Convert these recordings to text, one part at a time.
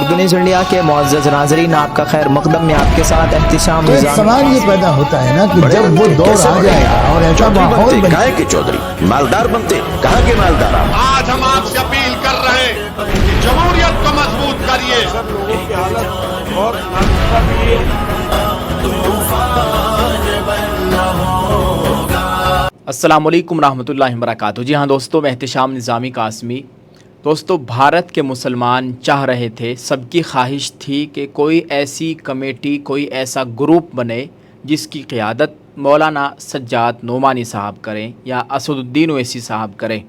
Urdu news India کے معزز ناظرین، آپ کا خیر مقدم میں آپ کے ساتھ احتشام تو ایک سوال یہ پیدا ہوتا ہے نا کہ جب وہ دور آ جائے گا اور ایسا ماحول بنے، کہاں کے چودھری مالدار بنتے، کہاں کے مالدار آپ؟ آج ہم آپ سے اپیل کر رہے ہیں کہ جمہوریت کو مضبوط کریے. السلام علیکم ورحمۃ اللہ وبرکاتہ. جی ہاں دوستو، میں احتشام نظامی قاسمی. دوستو، بھارت کے مسلمان چاہ رہے تھے، سب کی خواہش تھی کہ کوئی ایسی کمیٹی، کوئی ایسا گروپ بنے جس کی قیادت مولانا سجاد نعمانی صاحب کریں یا اسد الدین اویسی صاحب کریں.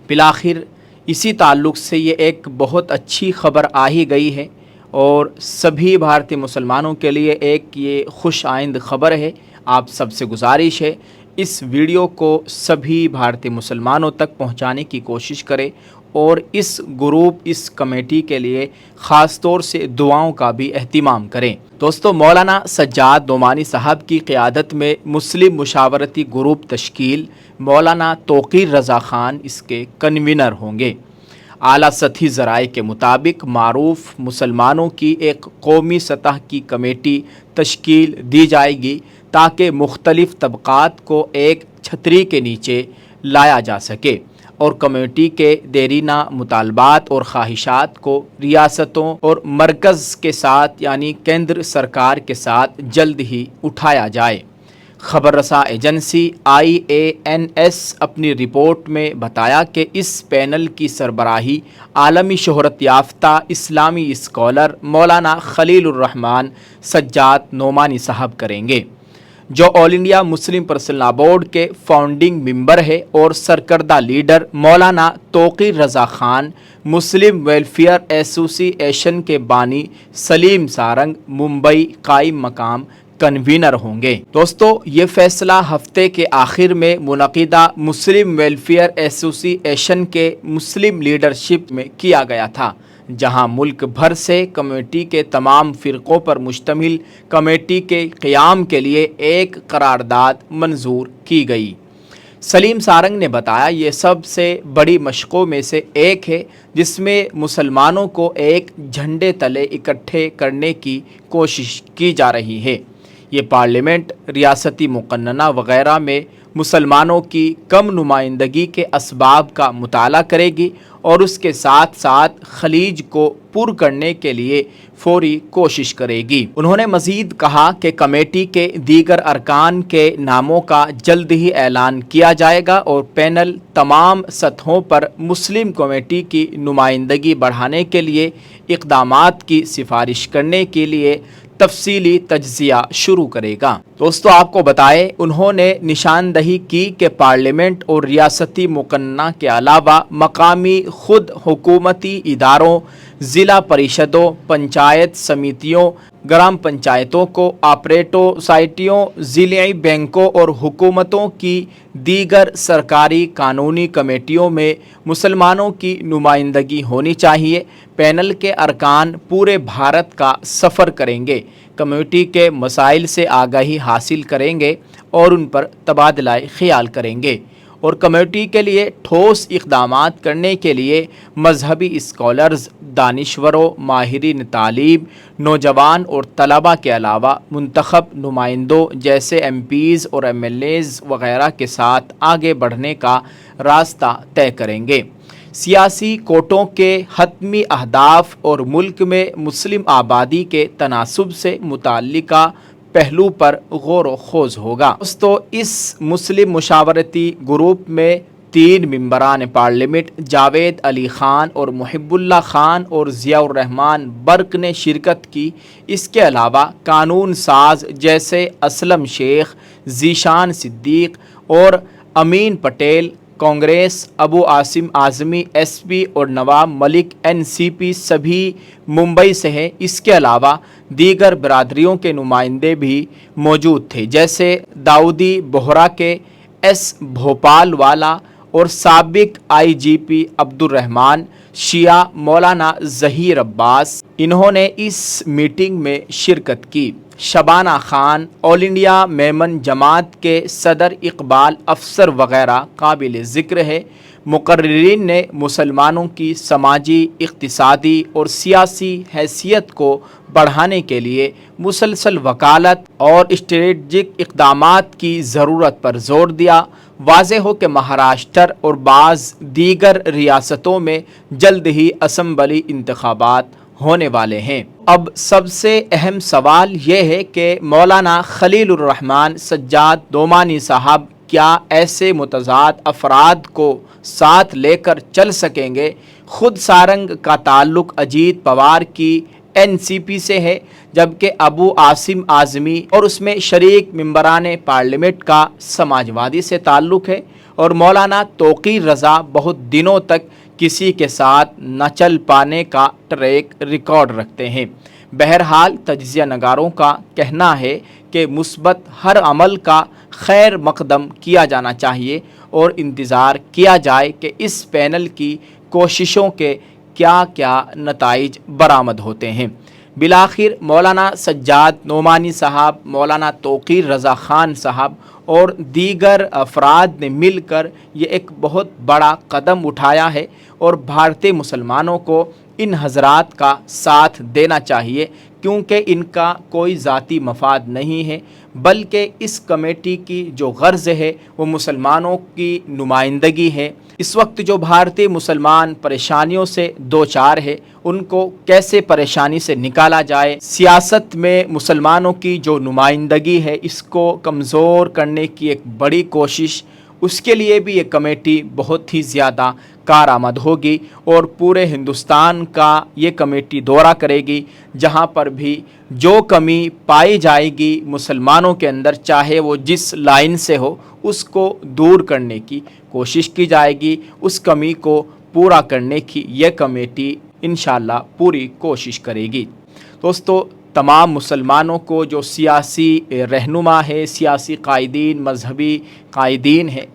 بالآخر اسی تعلق سے یہ ایک بہت اچھی خبر آ ہی گئی ہے اور سبھی بھارتی مسلمانوں کے لیے ایک یہ خوش آئند خبر ہے. آپ سب سے گزارش ہے اس ویڈیو کو سبھی بھارتی مسلمانوں تک پہنچانے کی کوشش کریں اور اس گروپ، اس کمیٹی کے لیے خاص طور سے دعاؤں کا بھی اہتمام کریں. دوستو، مولانا سجاد نعمانی صاحب کی قیادت میں مسلم مشاورتی گروپ تشکیل، مولانا توقیر رضا خان اس کے کنوینر ہوں گے. اعلیٰ سطحی ذرائع کے مطابق معروف مسلمانوں کی ایک قومی سطح کی کمیٹی تشکیل دی جائے گی تاکہ مختلف طبقات کو ایک چھتری کے نیچے لایا جا سکے اور کمیٹی کے دیرینہ مطالبات اور خواہشات کو ریاستوں اور مرکز کے ساتھ یعنی کیندر سرکار کے ساتھ جلد ہی اٹھایا جائے. خبر رساں ایجنسی IANS اپنی رپورٹ میں بتایا کہ اس پینل کی سربراہی عالمی شہرت یافتہ اسلامی اسکالر مولانا خلیل الرحمن سجاد نعمانی صاحب کریں گے، جو all India Muslim personal law board کے فاؤنڈنگ ممبر ہے، اور سرکردہ لیڈر مولانا توقیر رضا خان مسلم ویلفیئر ایسوسی ایشن کے بانی سلیم سارنگ ممبئی قائم مقام کنوینر ہوں گے. دوستو، یہ فیصلہ ہفتے کے آخر میں منعقدہ مسلم ویلفیئر ایسوسی ایشن کے مسلم لیڈرشپ میں کیا گیا تھا، جہاں ملک بھر سے کمیٹی کے تمام فرقوں پر مشتمل کمیٹی کے قیام کے لیے ایک قرارداد منظور کی گئی. سلیم سارنگ نے بتایا، یہ سب سے بڑی مشقوں میں سے ایک ہے جس میں مسلمانوں کو ایک جھنڈے تلے اکٹھے کرنے کی کوشش کی جا رہی ہے. یہ پارلیمنٹ، ریاستی مقننہ وغیرہ میں مسلمانوں کی کم نمائندگی کے اسباب کا مطالعہ کرے گی اور اس کے ساتھ ساتھ خلیج کو پر کرنے کے لیے فوری کوشش کرے گی. انہوں نے مزید کہا کہ کمیٹی کے دیگر ارکان کے ناموں کا جلد ہی اعلان کیا جائے گا اور پینل تمام سطحوں پر مسلم کمیٹی کی نمائندگی بڑھانے کے لیے اقدامات کی سفارش کرنے کے لیے تفصیلی تجزیہ شروع کرے گا. دوستو، آپ کو بتائیں، انہوں نے نشاندہی کی کہ پارلیمنٹ اور ریاستی مقننہ کے علاوہ مقامی خود حکومتی اداروں، ضلع پریشدوں، پنچایت سمیتیوں، گرام پنچایتوں کو، آپریٹو سوسائٹیوں، ضلعی بینکوں اور حکومتوں کی دیگر سرکاری قانونی کمیٹیوں میں مسلمانوں کی نمائندگی ہونی چاہیے. پینل کے ارکان پورے بھارت کا سفر کریں گے، کمیٹی کے مسائل سے آگاہی حاصل کریں گے اور ان پر تبادلہ خیال کریں گے اور کمیٹی کے لیے ٹھوس اقدامات کرنے کے لیے مذہبی اسکالرز، دانشوروں، ماہرین تعلیم، نوجوان اور طلباء کے علاوہ منتخب نمائندوں جیسے MPs اور MLAs وغیرہ کے ساتھ آگے بڑھنے کا راستہ طے کریں گے. سیاسی کوٹوں کے حتمی اہداف اور ملک میں مسلم آبادی کے تناسب سے متعلقہ پہلو پر غور و خوض ہوگا. دوستو، اس مسلم مشاورتی گروپ میں 3 ممبران پارلیمنٹ جاوید علی خان اور محب اللہ خان اور ضیاء الرحمان برق نے شرکت کی. اس کے علاوہ قانون ساز جیسے اسلم شیخ، ذیشان صدیق اور امین پٹیل، کانگریس ابو عاصم اعظمی SP اور نواب ملک NCP سبھی ممبئی سے ہیں. اس کے علاوہ دیگر برادریوں کے نمائندے بھی موجود تھے، جیسے داؤدی بوہرا کے S بھوپال والا اور سابق IGP عبد الرحمان، شیعہ مولانا ظہیر عباس. انہوں نے اس میٹنگ میں شرکت کی. شبانہ خان، آل انڈیا میمن جماعت کے صدر اقبال افسر وغیرہ قابل ذکر ہے. مقررین نے مسلمانوں کی سماجی، اقتصادی اور سیاسی حیثیت کو بڑھانے کے لیے مسلسل وکالت اور اسٹریٹجک اقدامات کی ضرورت پر زور دیا۔ واضح ہو کہ مہاراشٹر اور بعض دیگر ریاستوں میں جلد ہی اسمبلی انتخابات ہونے والے ہیں۔ اب سب سے اہم سوال یہ ہے کہ مولانا خلیل الرحمن سجاد نعمانی صاحب کیا ایسے متضاد افراد کو ساتھ لے کر چل سکیں گے؟ خود سارنگ کا تعلق اجیت پوار کی NCP سے ہے، جبکہ ابو عاصم اعظمی اور اس میں شریک ممبران پارلیمنٹ کا سماجوادی سے تعلق ہے، اور مولانا توقیر رضا بہت دنوں تک کسی کے ساتھ نہ چل پانے کا ٹریک ریکارڈ رکھتے ہیں۔ بہرحال تجزیہ نگاروں کا کہنا ہے کہ مثبت ہر عمل کا خیر مقدم کیا جانا چاہیے اور انتظار کیا جائے کہ اس پینل کی کوششوں کے کیا کیا نتائج برآمد ہوتے ہیں۔ بالآخر مولانا سجاد نعمانی صاحب، مولانا توقیر رضا خان صاحب اور دیگر افراد نے مل کر یہ ایک بہت بڑا قدم اٹھایا ہے، اور بھارتی مسلمانوں کو ان حضرات کا ساتھ دینا چاہیے، کیونکہ ان کا کوئی ذاتی مفاد نہیں ہے، بلکہ اس کمیٹی کی جو غرض ہے وہ مسلمانوں کی نمائندگی ہے۔ اس وقت جو بھارتی مسلمان پریشانیوں سے دوچار ہے، ان کو کیسے پریشانی سے نکالا جائے، سیاست میں مسلمانوں کی جو نمائندگی ہے اس کو کمزور کرنے کی ایک بڑی کوشش، اس کے لیے بھی یہ کمیٹی بہت ہی زیادہ کارآمد ہوگی، اور پورے ہندوستان کا یہ کمیٹی دورہ کرے گی، جہاں پر بھی جو کمی پائی جائے گی مسلمانوں کے اندر، چاہے وہ جس لائن سے ہو، اس کو دور کرنے کی کوشش کی جائے گی۔ اس کمی کو پورا کرنے کی یہ کمیٹی انشاءاللہ پوری کوشش کرے گی۔ دوستو، تمام مسلمانوں کو جو سیاسی رہنما ہے، سیاسی قائدین، مذہبی قائدین ہیں،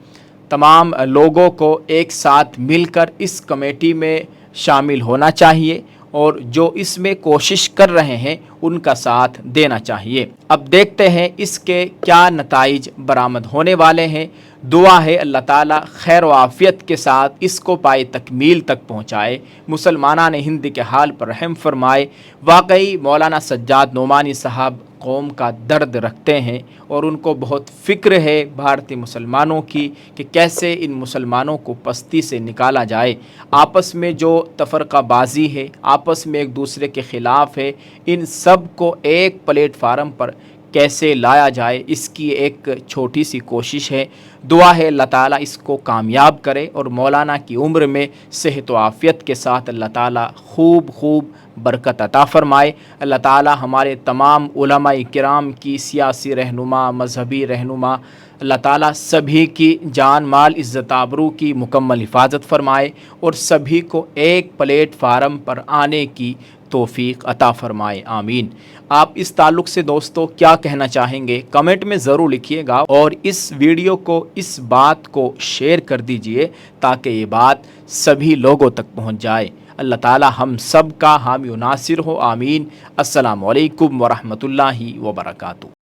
تمام لوگوں کو ایک ساتھ مل کر اس کمیٹی میں شامل ہونا چاہیے، اور جو اس میں کوشش کر رہے ہیں ان کا ساتھ دینا چاہیے۔ اب دیکھتے ہیں اس کے کیا نتائج برآمد ہونے والے ہیں۔ دعا ہے اللہ تعالیٰ خیر و عافیت کے ساتھ اس کو پائے تکمیل تک پہنچائے، مسلمانان ہند کے حال پر رحم فرمائے۔ واقعی مولانا سجاد نعمانی صاحب قوم کا درد رکھتے ہیں، اور ان کو بہت فکر ہے بھارتی مسلمانوں کی کہ کیسے ان مسلمانوں کو پستی سے نکالا جائے۔ آپس میں جو تفرقہ بازی ہے، آپس میں ایک دوسرے کے خلاف ہے، ان سب کو ایک پلیٹ فارم پر کیسے لایا جائے، اس کی ایک چھوٹی سی کوشش ہے۔ دعا ہے اللہ تعالیٰ اس کو کامیاب کرے، اور مولانا کی عمر میں صحت و عافیت کے ساتھ اللہ تعالیٰ خوب برکت عطا فرمائے۔ اللہ تعالیٰ ہمارے تمام علماء کرام کی، سیاسی رہنما، مذہبی رہنما، اللہ تعالیٰ سبھی کی جان مال عزت آبرو کی مکمل حفاظت فرمائے، اور سبھی کو ایک پلیٹ فارم پر آنے کی توفیق عطا فرمائے، آمین۔ آپ اس تعلق سے دوستو کیا کہنا چاہیں گے؟ کمنٹ میں ضرور لکھیے گا، اور اس ویڈیو کو، اس بات کو شیئر کر دیجئے تاکہ یہ بات سبھی لوگوں تک پہنچ جائے۔ اللہ تعالی ہم سب کا حامی و ناصر ہو، آمین۔ السلام علیکم ورحمۃ اللہ وبرکاتہ۔